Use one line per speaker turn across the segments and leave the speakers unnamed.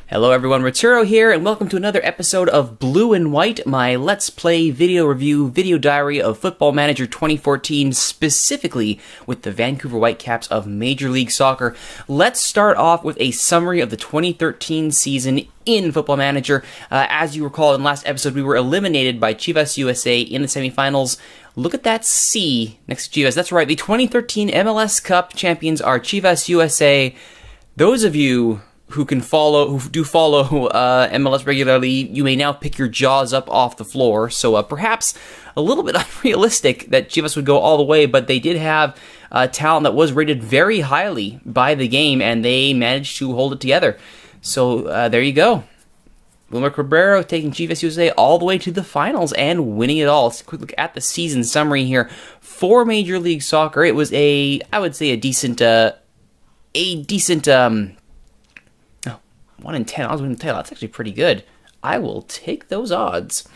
Hello everyone, Rituro here, and welcome to another episode of Blue and White, my Let's Play video review, video diary of Football Manager 2014, specifically with the Vancouver Whitecaps of Major League Soccer. Let's start off with a summary of the 2013 season in Football Manager. As you recall, in the last episode, we were eliminated by Chivas USA in the semifinals. Look at that C next to Chivas. That's right, the 2013 MLS Cup champions are Chivas USA. Those of you who follow MLS regularly, you may now pick your jaws up off the floor. So perhaps a little bit unrealistic that Chivas would go all the way, but they did have talent that was rated very highly by the game, and they managed to hold it together. So there you go. Wilmer Cabrera taking Chivas USA all the way to the finals and winning it all. Let's take a quick look at the season summary here for Major League Soccer. It was I would say a decent 1 in 10 odds win the title. That's actually pretty good. I will take those odds.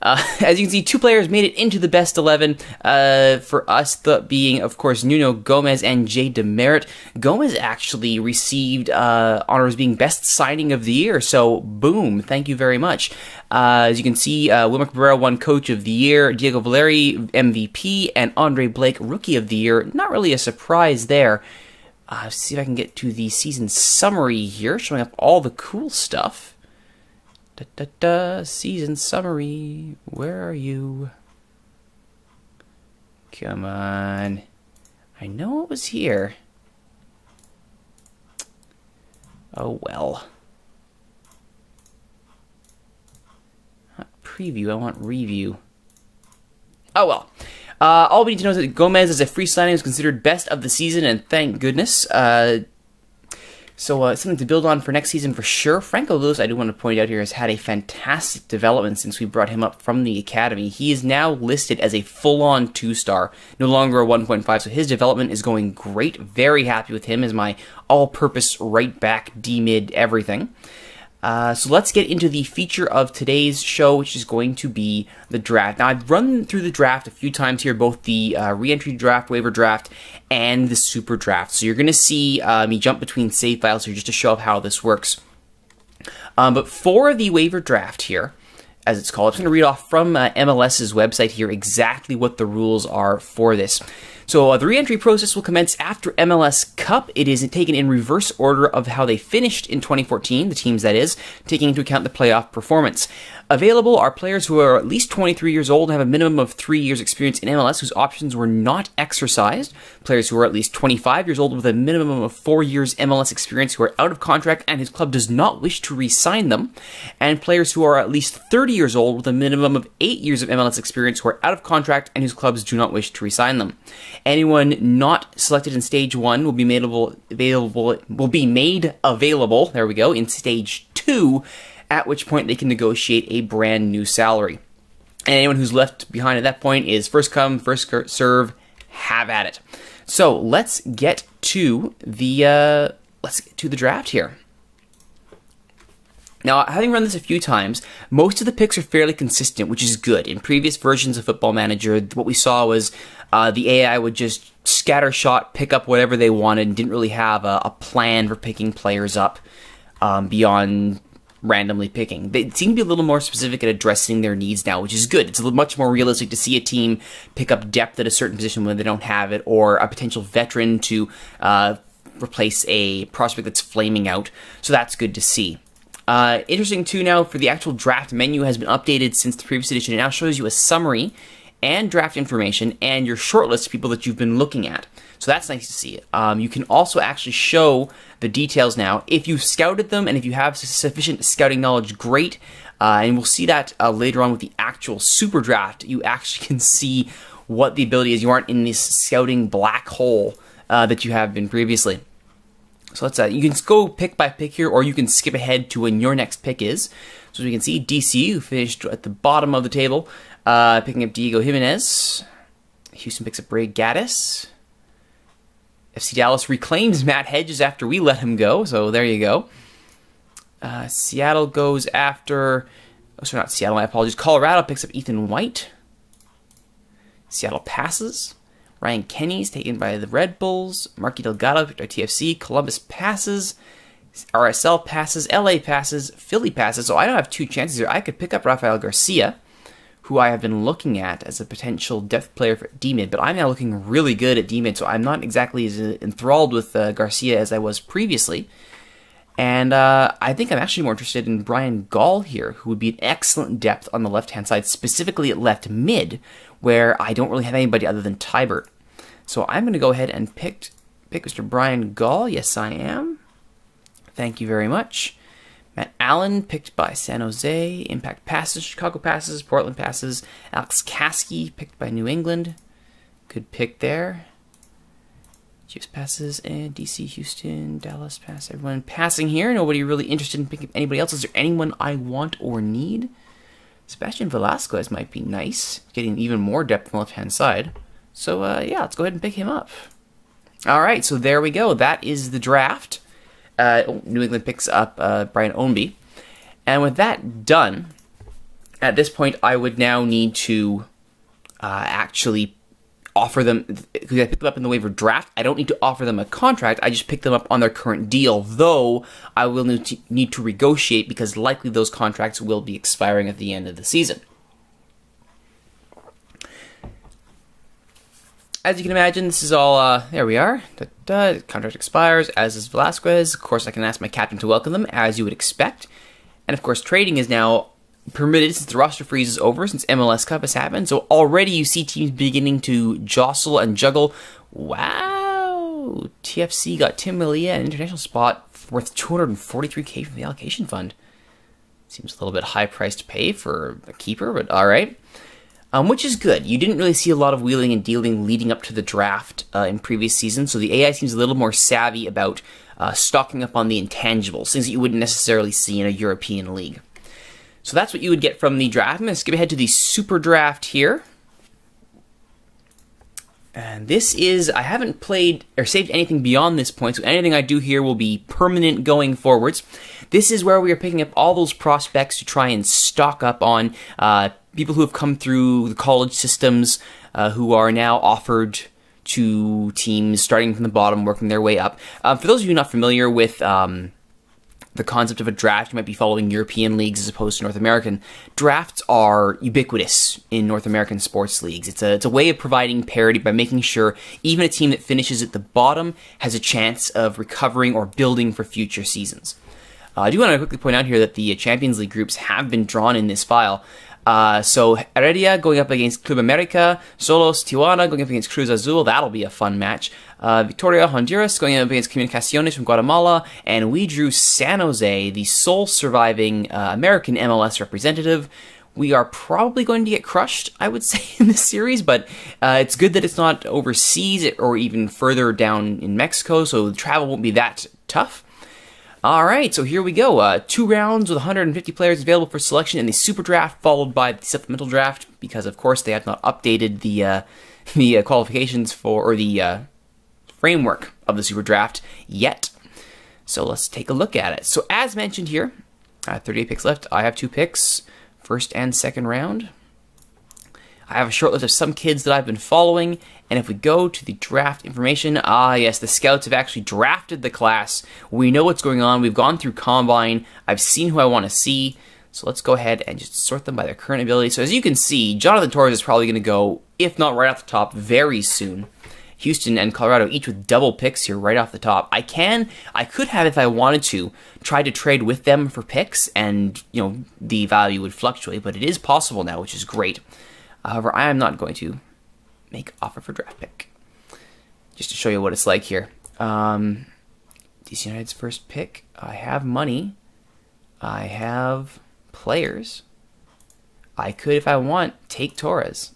As you can see, two players made it into the best 11. For us, being, of course, Nuno Gomez and Jay Demerit. Gomez actually received honors being best signing of the year. So, boom. Thank you very much. As you can see, Wilmer Cabrera won Coach of the Year, Diego Valeri MVP, and Andre Blake Rookie of the Year. Not really a surprise there. See if I can get to the season summary here, showing up all the cool stuff. Season summary. Where are you? Come on. I know it was here. Oh well. Not preview, I want review. Oh well. All we need to know is that Gomez, as a free signing, was considered best of the season, and thank goodness. So something to build on for next season for sure. Franco Lewis, I do want to point out here, has had a fantastic development since we brought him up from the academy. He is now listed as a full-on 2-star, no longer a 1.5, so his development is going great. Very happy with him as my all-purpose right back, D-mid, everything. So let's get into the feature of today's show, which is going to be the draft. Now, I've run through the draft a few times here, both the re-entry draft, waiver draft, and the super draft. So you're going to see me jump between save files here just to show up how this works. But for the waiver draft here, as it's called, I'm going to read off from MLS's website here exactly what the rules are for this. So the re-entry process will commence after MLS Cup. It is taken in reverse order of how they finished in 2014, the teams that is, taking into account the playoff performance. Available are players who are at least 23 years old and have a minimum of 3 years experience in MLS whose options were not exercised. Players who are at least 25 years old with a minimum of 4 years MLS experience who are out of contract and whose club does not wish to re-sign them. And players who are at least 30 years old with a minimum of 8 years of MLS experience who are out of contract and whose clubs do not wish to re-sign them. Anyone not selected in Stage 1 will be made available, there we go, in Stage 2, at which point they can negotiate a brand new salary. And anyone who's left behind at that point is first come, first serve, have at it. So let's get to the draft here. Now, having run this a few times, most of the picks are fairly consistent, which is good. In previous versions of Football Manager, what we saw was the AI would just scattershot pick up whatever they wanted and didn't really have a plan for picking players up beyond randomly picking. They seem to be a little more specific at addressing their needs now, which is good. It's much more realistic to see a team pick up depth at a certain position when they don't have it, or a potential veteran to replace a prospect that's flaming out. So that's good to see. Interesting too now, for the actual draft menu has been updated since the previous edition. It now shows you a summary and draft information and your shortlist of people that you've been looking at. So that's nice to see. You can also actually show the details now. If you've scouted them and if you have sufficient scouting knowledge, great. And we'll see that later on with the actual super draft. You actually can see what the ability is. You aren't in this scouting black hole that you have been previously. So let's you can go pick by pick here, or you can skip ahead to when your next pick is. So as we can see, DC, who finished at the bottom of the table, picking up Diego Jimenez. Houston picks up Ray Gaddis. FC Dallas reclaims Matt Hedges after we let him go, so there you go. Seattle goes after... Oh, sorry, not Seattle, my apologies. Colorado picks up Ethan White. Seattle passes. Ryan Kenny's taken by the Red Bulls. Marky Delgado picked by TFC. Columbus passes. RSL passes, LA passes, Philly passes. So I don't have two chances here. I could pick up Rafael Garcia, who I have been looking at as a potential depth player for D-mid, but I'm now looking really good at D-mid, so I'm not exactly as enthralled with Garcia as I was previously. And I think I'm actually more interested in Brian Gall here, who would be an excellent depth on the left-hand side, specifically at left mid, where I don't really have anybody other than Tybert. So I'm going to go ahead and pick Mr. Brian Gall. Yes, I am. Thank you very much. Matt Allen, picked by San Jose. Impact passes, Chicago passes, Portland passes. Alex Kasky, picked by New England. Good pick there. Chiefs passes, and DC, Houston, Dallas pass. Everyone passing here. Nobody really interested in picking anybody else. Is there anyone I want or need? Sebastian Velasquez might be nice. Getting even more depth on the left-hand side. So, yeah, let's go ahead and pick him up. All right, so there we go. That is the draft. New England picks up Brian Ownby. And with that done, at this point, I would now need to actually offer them, because I picked them up in the waiver draft, I don't need to offer them a contract, I just pick them up on their current deal, though I will need to negotiate because likely those contracts will be expiring at the end of the season. As you can imagine, this is all, there we are. Contract expires, as is Velasquez. Of course, I can ask my captain to welcome them, as you would expect. And of course, trading is now permitted since the roster freeze is over, since MLS Cup has happened. So already you see teams beginning to jostle and juggle. Wow! TFC got Tim Malia, an international spot worth $243K from the allocation fund. Seems a little bit high price to pay for a keeper, but alright. Which is good. You didn't really see a lot of wheeling and dealing leading up to the draft in previous seasons, so the AI seems a little more savvy about stocking up on the intangibles, things that you wouldn't necessarily see in a European league. So that's what you would get from the draft. I'm going to skip ahead to the SuperDraft here. And this is, I haven't played or saved anything beyond this point, so anything I do here will be permanent going forwards. This is where we are picking up all those prospects to try and stock up on people who have come through the college systems, who are now offered to teams starting from the bottom, working their way up. For those of you not familiar with the concept of a draft, you might be following European leagues as opposed to North American. Drafts are ubiquitous in North American sports leagues. It's a way of providing parity by making sure even a team that finishes at the bottom has a chance of recovering or building for future seasons. I do want to quickly point out here that the Champions League groups have been drawn in this file. So Heredia going up against Club America, Solos Tijuana going up against Cruz Azul, that'll be a fun match. Victoria Honduras going up against Comunicaciones from Guatemala, and we drew San Jose, the sole surviving American MLS representative. We are probably going to get crushed, I would say, in this series, but it's good that it's not overseas or even further down in Mexico, so the travel won't be that tough. Alright, so here we go. 2 rounds with 150 players available for selection in the Super Draft, followed by the Supplemental Draft, because of course they have not updated the qualifications for, or the framework of the Super Draft yet. So let's take a look at it. So as mentioned here, 38 picks left. I have 2 picks, first and second round. I have a short list of some kids that I've been following, and if we go to the draft information, yes, the scouts have actually drafted the class. We know what's going on. We've gone through Combine. I've seen who I want to see. So let's go ahead and just sort them by their current ability. So as you can see, Jonathan Torres is probably going to go, if not right off the top, very soon. Houston and Colorado each with double picks here right off the top. I could have, if I wanted to, try to trade with them for picks, and the value would fluctuate, but it is possible now, which is great. However, I am not going to make offer for draft pick. Just to show you what it's like here. DC United's first pick. I have money. I have players. I could, if I want, take Torres.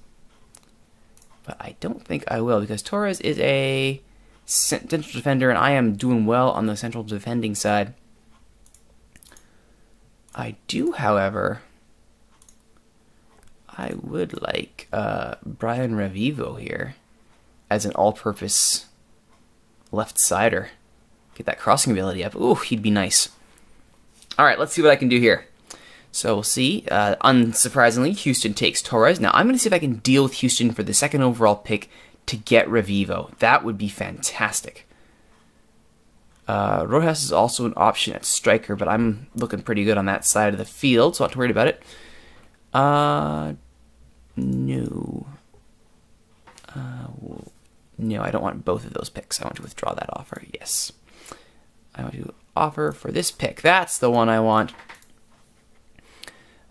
But I don't think I will, because Torres is a central defender, and I am doing well on the central defending side. I do, however... I would like Brian Revivo here as an all-purpose left-sider. Get that crossing ability up. Ooh, he'd be nice. All right, let's see what I can do here. So we'll see. Unsurprisingly, Houston takes Torres. Now, I'm going to see if I can deal with Houston for the second overall pick to get Revivo. That would be fantastic. Rojas is also an option at striker, but I'm looking pretty good on that side of the field, so I'm not too worried about it. No. No, I don't want both of those picks. I want to withdraw that offer. Yes. I want to offer for this pick. That's the one I want.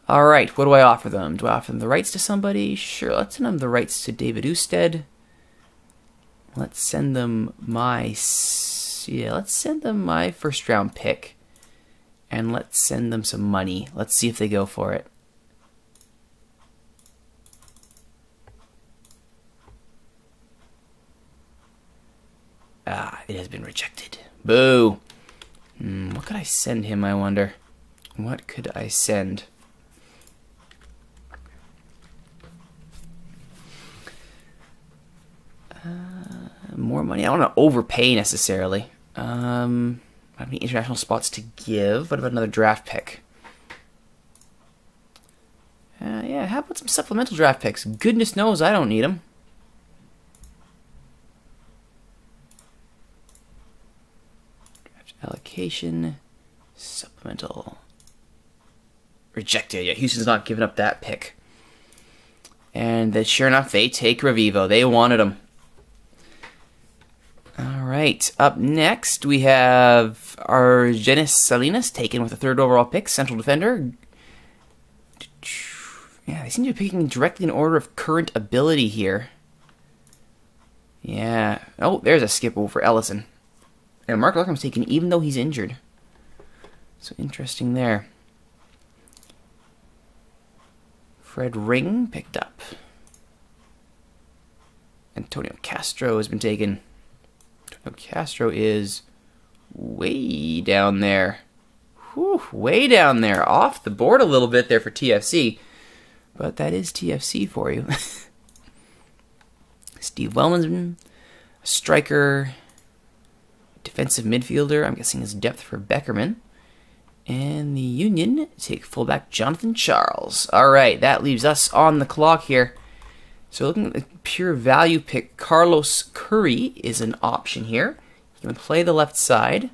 All right, what do I offer them? Do I offer them the rights to somebody? Sure, let's send them the rights to David Ousted. Let's send them my first round pick. And let's send them some money. Let's see if they go for it. Ah, it has been rejected. Boo. What could I send him, I wonder? What could I send? More money. I don't want to overpay necessarily. I don't have any international spots to give. What about another draft pick? Yeah, how about some supplemental draft picks? Goodness knows I don't need them. Draft allocation. Supplemental. Rejected. Yeah, Houston's not giving up that pick. And then, sure enough, they take Revivo. They wanted him. Alright, up next we have Argenis Salinas taken with the 3rd overall pick, central defender. Yeah, they seem to be picking directly in order of current ability here. Yeah. Oh, there's a skip over Ellison. And Mark Larkham's taken even though he's injured. So interesting there. Fred Ring picked up. Antonio Castro has been taken. Castro is way down there. Whew, way down there. Off the board a little bit there for TFC. But that is TFC for you. Steve Wellman's a striker. Defensive midfielder. I'm guessing his depth for Beckerman. And the Union take fullback Jonathan Charles. Alright, that leaves us on the clock here. So looking at the pure value pick, Carlos Curry is an option here. You can play the left side.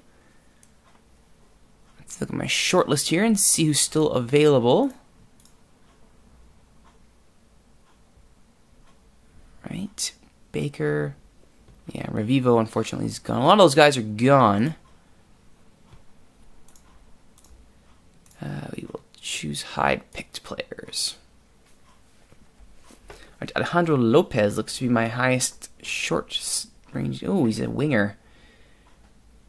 Let's look at my short list here and see who's still available. Right, Baker. Yeah, Revivo unfortunately is gone. A lot of those guys are gone. We will choose high-picked players. Alejandro Lopez looks to be my highest short range. Oh, he's a winger.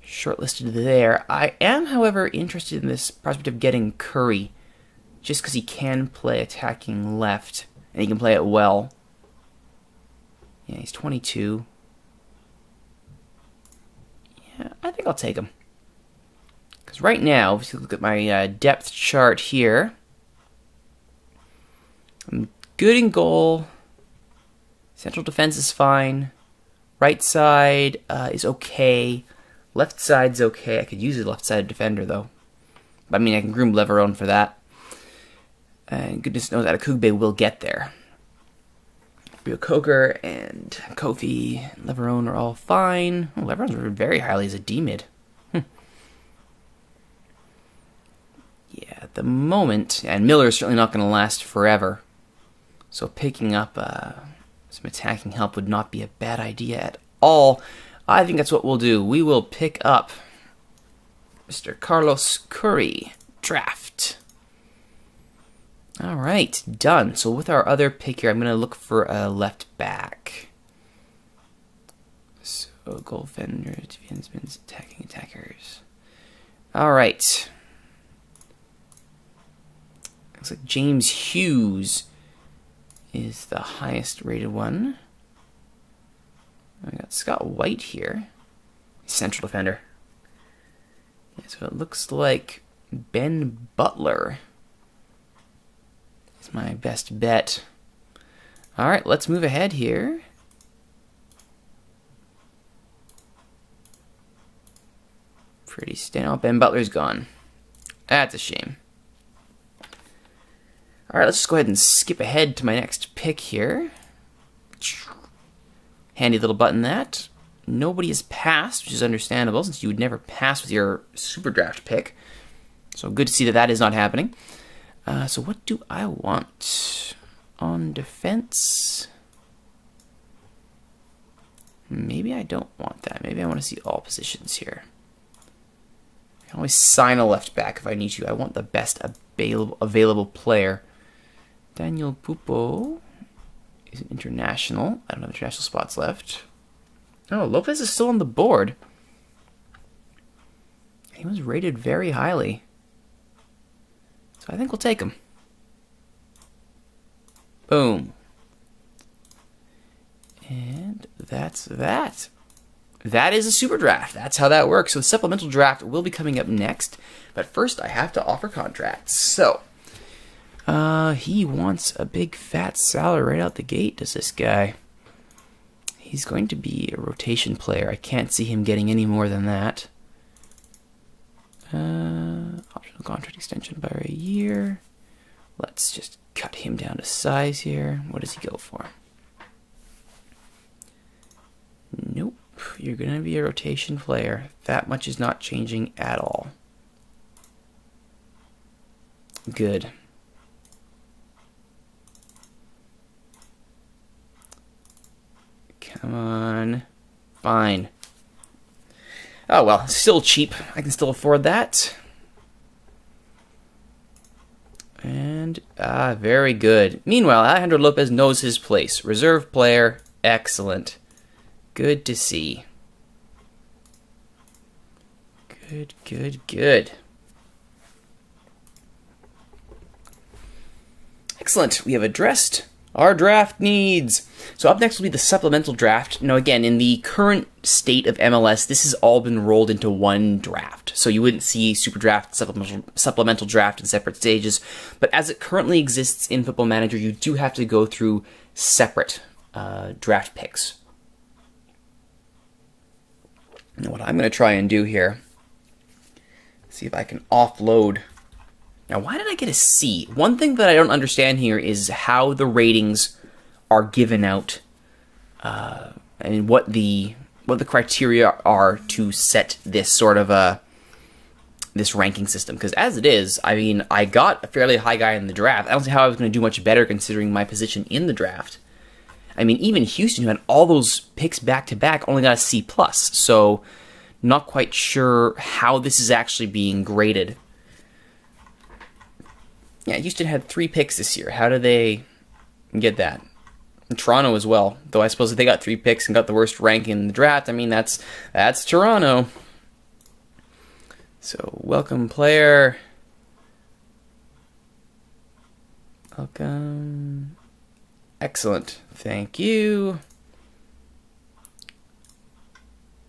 Shortlisted there. I am, however, interested in this prospect of getting Curry, just because he can play attacking left, and he can play it well. Yeah, he's 22. Yeah, I think I'll take him. Because right now, if you look at my depth chart here, I'm good in goal. Central defense is fine. Right side is okay. Left side's okay. I could use a left side defender, though. But, I mean, I can groom Leverone for that. And goodness knows Adekugbe will get there. Rio Coker and Kofi and Leverone are all fine. Oh, Leverone's rated very highly as a D-mid. Yeah, at the moment, and Miller is certainly not going to last forever. So picking up some attacking help would not be a bad idea at all. I think that's what we'll do. We will pick up Mr. Carlos Curry. Draft. Alright, done. So with our other pick here, I'm going to look for a left back. So, goaltenders, defensemen, attacking attackers. Alright. Looks like James Hughes is the highest rated one. We got Scott White here. Central defender. Yeah, so it looks like Ben Butler is my best bet. Alright, let's move ahead here. Pretty stand up. Ben Butler's gone. That's a shame. Alright, let's just go ahead and skip ahead to my next pick here. Handy little button that. nobody has passed, which is understandable since you would never pass with your SuperDraft pick. So good to see that that is not happening. So what do I want on defense? Maybe I don't want that. Maybe I want to see all positions here. I can always sign a left back if I need to. I want the best available player. Daniel Pupo is an international. I don't have international spots left. Oh, Lopez is still on the board. He was rated very highly. So I think we'll take him. Boom. And that's that. That is a super draft. That's how that works. So the supplemental draft will be coming up next. But first, I have to offer contracts. So, he wants a big fat salary right out the gate, does this guy? He's going to be a rotation player. I can't see him getting any more than that. Optional contract extension by a year. Let's just cut him down to size here. What does he go for? Nope. You're going to be a rotation player. That much is not changing at all. Good. Come on. Fine. Oh, well, still cheap. I can still afford that. And, very good. Meanwhile, Alejandro Lopez knows his place. Reserve player. Excellent. Good to see. Good, good, good. Excellent. We have addressed our draft needs. So up next will be the supplemental draft. Now again, in the current state of MLS, this has all been rolled into one draft. So you wouldn't see super draft, supplemental draft in separate stages. But as it currently exists in Football Manager, you do have to go through separate draft picks. Now what I'm going to try and do here, see if I can offload. Now why did I get a C? One thing that I don't understand here is how the ratings are given out, and what the criteria are to set this sort of this ranking system. Because as it is, I mean, I got a fairly high guy in the draft. I don't see how I was going to do much better considering my position in the draft. I mean, even Houston, who had all those picks back-to-back, only got a C+. So, not quite sure how this is actually being graded. Yeah, Houston had 3 picks this year. How do they get that? And Toronto as well. Though I suppose if they got 3 picks and got the worst rank in the draft, I mean, that's Toronto. So, welcome player. Welcome. Excellent. Thank you.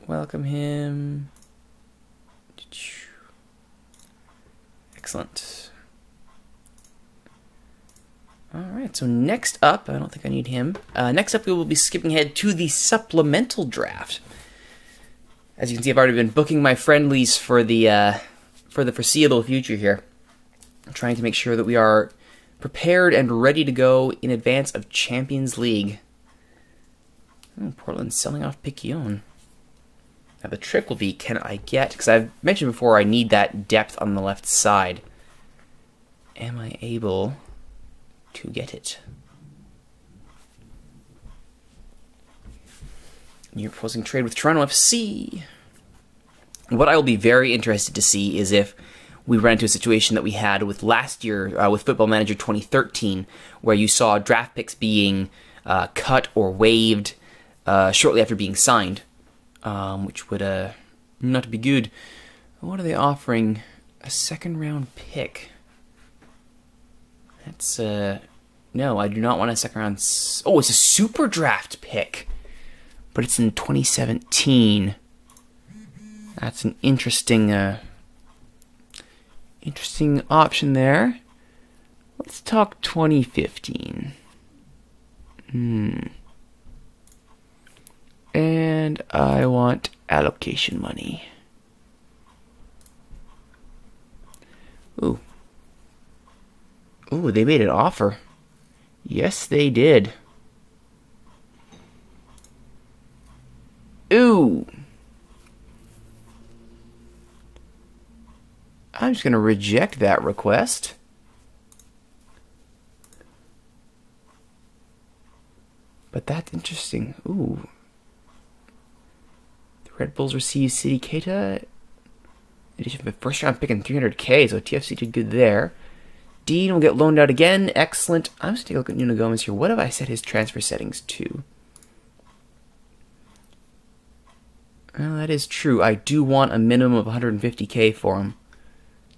Welcome him. Excellent. Alright, so next up, I don't think I need him. Next up, we will be skipping ahead to the supplemental draft. As you can see, I've already been booking my friendlies for the foreseeable future here. I'm trying to make sure that we are prepared and ready to go in advance of Champions League. Oh, Portland's selling off Picquion. Now the trick will be, can I get, because I've mentioned before I need that depth on the left side. Am I able to get it? You're proposing trade with Toronto FC. What I will be very interested to see is if we run into a situation that we had with last year with Football Manager 2013, where you saw draft picks being cut or waived shortly after being signed, which would not be good. What are they offering? A second-round pick. That's no, I do not want a second-round. Oh, it's a super draft pick, but it's in 2017. That's an interesting option there. Let's talk 2015. And I want allocation money. Ooh. Ooh, they made an offer. Yes, they did. Ooh. I'm just going to reject that request. But that's interesting. Ooh. The Red Bulls receive City Keita. Addition of a first round pick and 300k, so TFC did good there. Dean will get loaned out again. Excellent. I'm just taking a look at Nuno Gomez here. What have I set his transfer settings to? Well, that is true. I do want a minimum of 150k for him.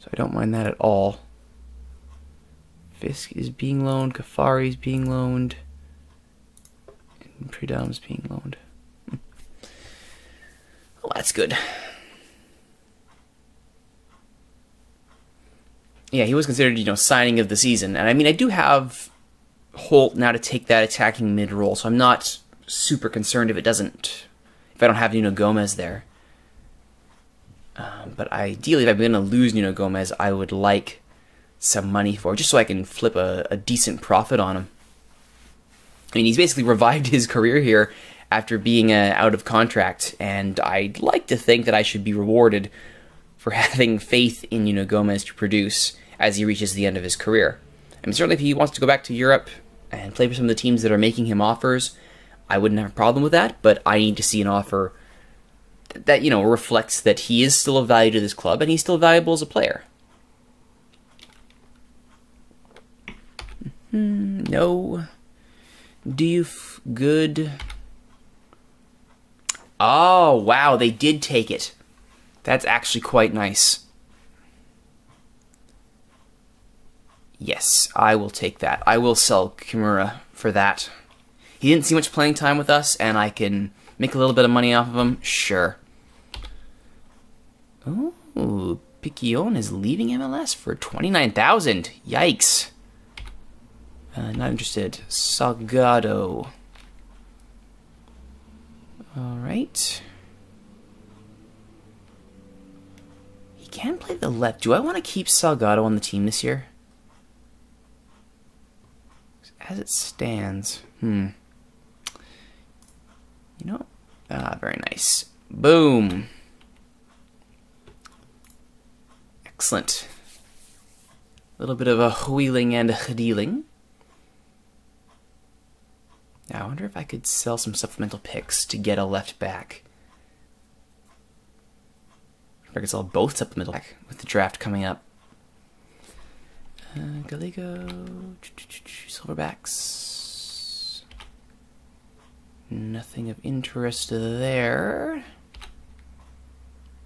So I don't mind that at all. Fisk is being loaned. Kafari is being loaned. And Prudhomme being loaned. Well, that's good. Yeah, he was considered, signing of the season. And I mean, I do have Holt now to take that attacking mid role, so I'm not super concerned if I don't have Nuno Gomez there. But ideally, if I'm going to lose Nuno Gomez, I would like some money for it, just so I can flip a decent profit on him. I mean, he's basically revived his career here after being out of contract, and I'd like to think that I should be rewarded for having faith in Nuno Gomez to produce as he reaches the end of his career. I mean, certainly if he wants to go back to Europe and play for some of the teams that are making him offers, I wouldn't have a problem with that, but I need to see an offer that, reflects that he is still of value to this club and he's still valuable as a player. No. Diouf, good. Oh, wow, they did take it. That's actually quite nice. Yes, I will take that. I will sell Kimura for that. He didn't see much playing time with us, and I can make a little bit of money off of him. Sure. Oh, Piquion is leaving MLS for 29,000. Yikes. Not interested. Salgado. All right. He can play the left. Do I want to keep Salgado on the team this year? As it stands, very nice. Boom. Excellent. A little bit of a wheeling and a dealing. Now, I wonder if I could sell some supplemental picks to get a left back. If I could sell both supplemental back with the draft coming up. Gallego, Silverbacks. Nothing of interest there.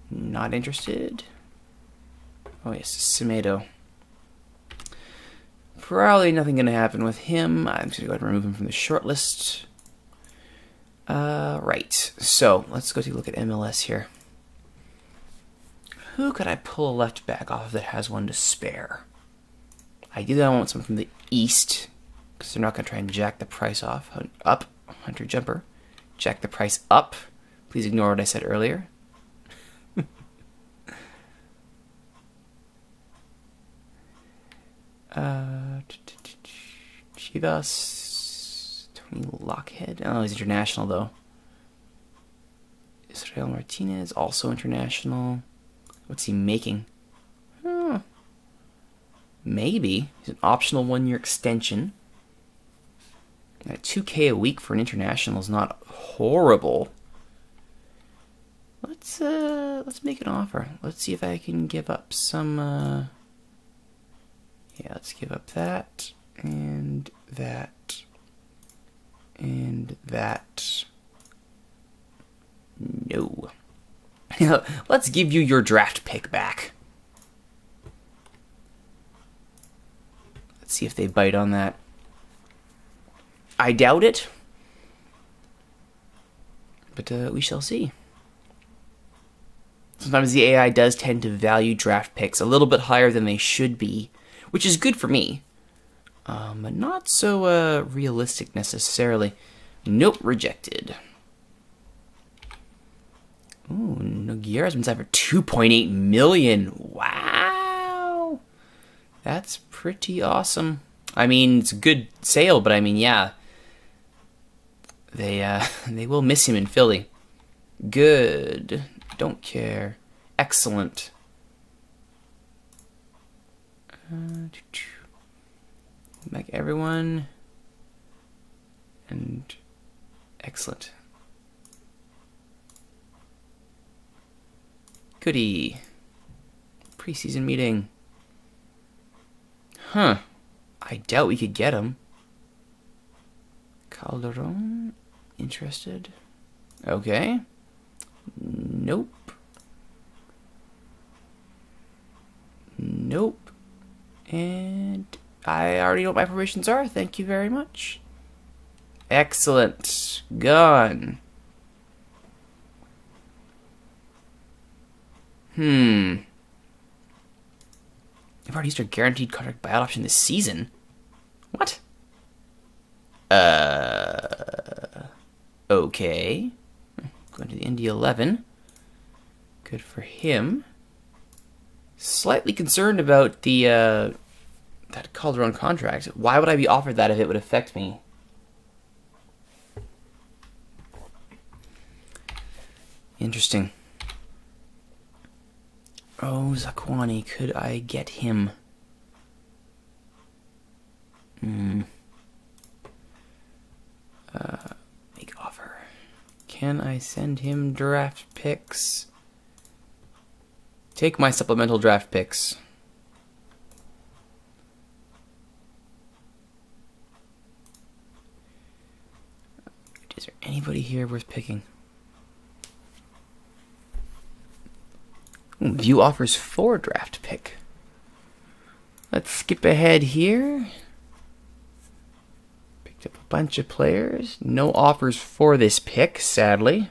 Not interested. Oh yes, Semedo. Probably nothing going to happen with him. I'm just going to go ahead and remove him from the short list. Right. So, let's go take a look at MLS here. Who could I pull a left back off that has one to spare? Ideally, I want someone from the East, because they're not going to try and jack the price up. Hunter Jumper. Jack the price up. Please ignore what I said earlier. Chivas. Tony Lockhead. Oh, he's international, though. Israel Martinez, also international. What's he making? Maybe. He's an optional 1-year extension. At $2K a week for an international is not horrible. Let's make an offer. Let's see if I can give up some. Yeah, let's give up that and that and that. No. Let's give you your draft pick back. See if they bite on that. I doubt it, but we shall see. Sometimes the AI does tend to value draft picks a little bit higher than they should be, which is good for me, but not so realistic necessarily. Nope, rejected. Ooh, Nogueira's been signed for $2.8 million. Wow. That's pretty awesome. I mean, it's a good sale, but I mean, yeah. They will miss him in Philly. Good. Don't care. Excellent. Back everyone. And excellent. Goody. Preseason meeting. Huh. I doubt we could get him. Calderon. Interested. Okay. Nope. Nope. And I already know what my permissions are. Thank you very much. Excellent. Gone. I've already used our guaranteed contract buyout option this season. What? Okay. Going to the Indy 11. Good for him. Slightly concerned about the that Calderon contract. Why would I be offered that if it would affect me? Interesting. Oh, Zakwani, could I get him? Make offer. Can I send him draft picks? Take my supplemental draft picks. Is there anybody here worth picking? View offers 4 draft pick. Let's skip ahead here. Picked up a bunch of players. No offers for this pick, sadly.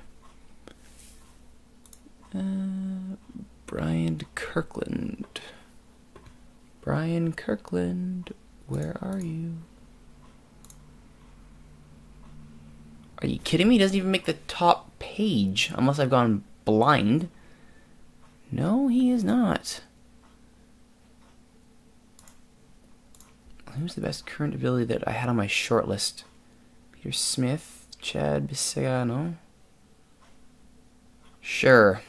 Brian Kirkland. Brian Kirkland, where are you? Are you kidding me? He doesn't even make the top page, unless I've gone blind. No, he is not. Who's the best current ability that I had on my short list? Peter Smith, Chad Bisagano. Sure.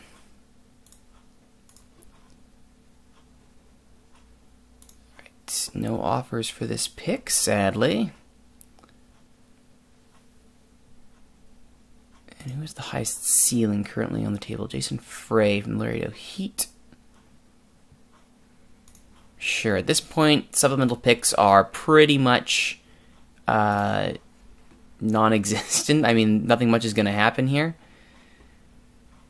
Right, no offers for this pick, sadly. And who is the highest ceiling currently on the table? Jason Frey from Laredo Heat. Sure, at this point, supplemental picks are pretty much non-existent. I mean, nothing much is going to happen here.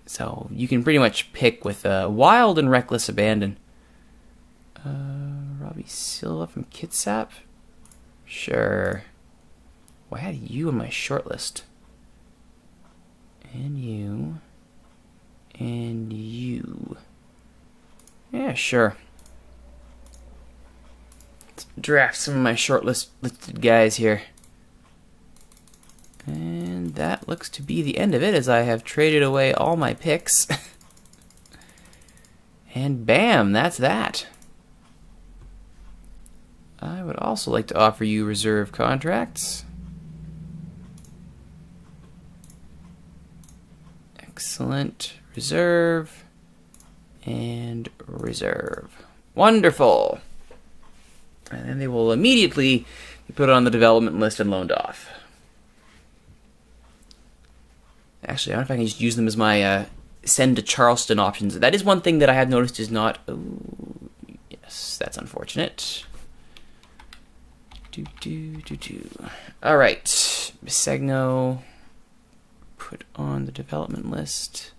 So you can pretty much pick with wild and reckless abandon. Robbie Silva from Kitsap. Sure. Well, I had you on my short list. And you. And you. Yeah, sure. Let's draft some of my short-listed guys here. And that looks to be the end of it, as I have traded away all my picks. And bam, that's that. I would also like to offer you reserve contracts. Excellent. Reserve. And reserve. Wonderful. And then they will immediately be put on the development list and loaned off. Actually, I don't know if I can just use them as my send to Charleston options. That is one thing that I have noticed is not... Oh, yes, that's unfortunate. All right. Bisegno. Put on the development list.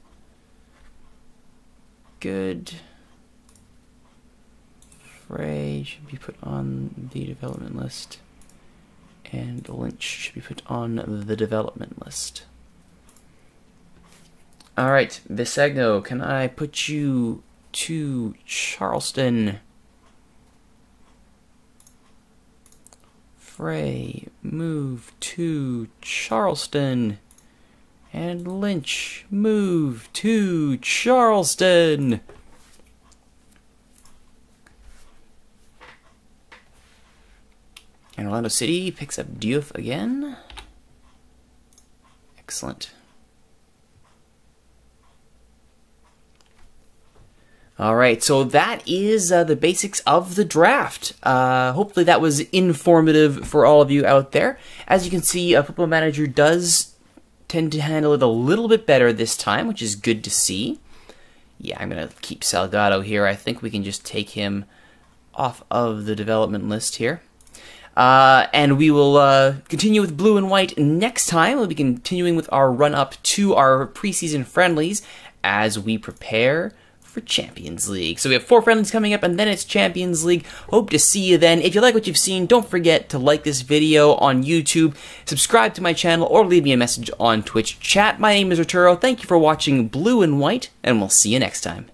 Good. Frey should be put on the development list. And Lynch should be put on the development list. Alright, Bisegno, can I put you to Charleston? Frey, move to Charleston. And Lynch, move to Charleston. And Orlando City picks up Diouf again. Excellent. All right, so that is the basics of the draft. Hopefully that was informative for all of you out there. As you can see, Football Manager does tend to handle it a little bit better this time, which is good to see. Yeah, I'm going to keep Salgado here. I think we can just take him off of the development list here. And we will continue with blue and white next time. We'll be continuing with our run-up to our preseason friendlies as we prepare for Champions League. So we have 4 friendlies coming up, and then it's Champions League. Hope to see you then. If you like what you've seen, don't forget to like this video on YouTube, subscribe to my channel, or leave me a message on Twitch chat. My name is Rituro. Thank you for watching Blue and White, and we'll see you next time.